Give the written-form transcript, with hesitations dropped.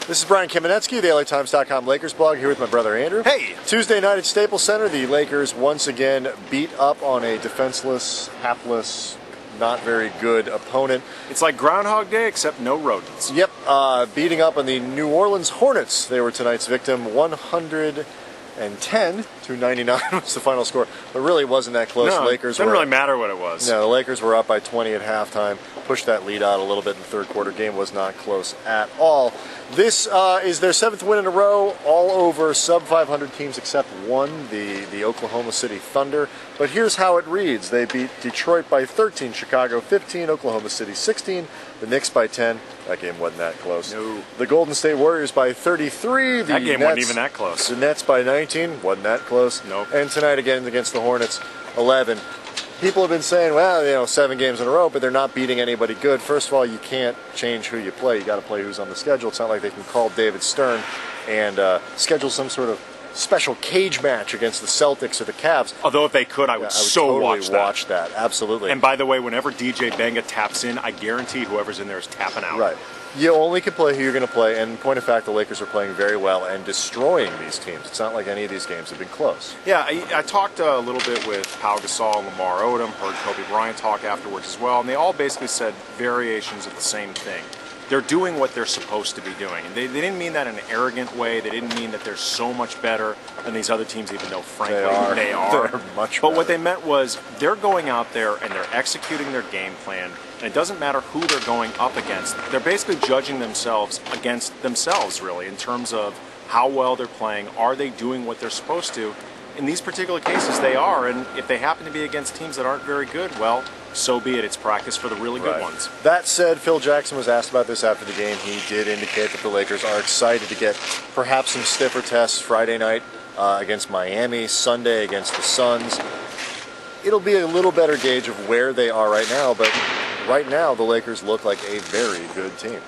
This is Brian Kamenetzky, the LATimes.com Lakers blog, here with my brother Andrew. Hey! Tuesday night at Staples Center, the Lakers once again beat up on a defenseless, hapless, not very good opponent. It's like Groundhog Day, except no rodents. Yep, beating up on the New Orleans Hornets. They were tonight's victim. 110-99 was the final score, but really wasn't that close. No, Lakers didn't really matter what it was. No, the Lakers were up by 20 at halftime, pushed that lead out a little bit in the third quarter. Game was not close at all. This is their 7th win in a row, all over sub-500 teams except one, the Oklahoma City Thunder. But here's how it reads. They beat Detroit by 13, Chicago 15, Oklahoma City 16, the Knicks by 10. That game wasn't that close. No. The Golden State Warriors by 33. That game wasn't even that close. The Nets by 19. Wasn't that close. Nope. And tonight again against the Hornets, 11. People have been saying, well, 7 games in a row, but they're not beating anybody good. First of all, you can't change who you play. You got to play who's on the schedule. It's not like they can call David Stern and schedule some sort of special cage match against the Celtics or the Cavs. Although if they could, I would totally watch that. Absolutely. And by the way, whenever DJ Benga taps in, I guarantee whoever's in there is tapping out. Right. You only can play who you're going to play, and in point of fact, the Lakers are playing very well and destroying these teams. It's not like any of these games have been close. Yeah, I talked a little bit with Pau Gasol and Lamar Odom, heard Kobe Bryant talk afterwards as well, and they all basically said variations of the same thing. They're doing what they're supposed to be doing. And they didn't mean that in an arrogant way. They didn't mean that they're so much better than these other teams, even though, frankly, they are. They're much but better. What they meant was they're going out there and they're executing their game plan. And it doesn't matter who they're going up against. They're basically judging themselves against themselves, really, in terms of how well they're playing. Are they doing what they're supposed to? In these particular cases, they are. And if they happen to be against teams that aren't very good, well, so be it. It's practice for the really good ones. That said, Phil Jackson was asked about this after the game. He did indicate that the Lakers are excited to get perhaps some stiffer tests Friday night against Miami, Sunday against the Suns. It'll be a little better gauge of where they are right now, but right now the Lakers look like a very good team.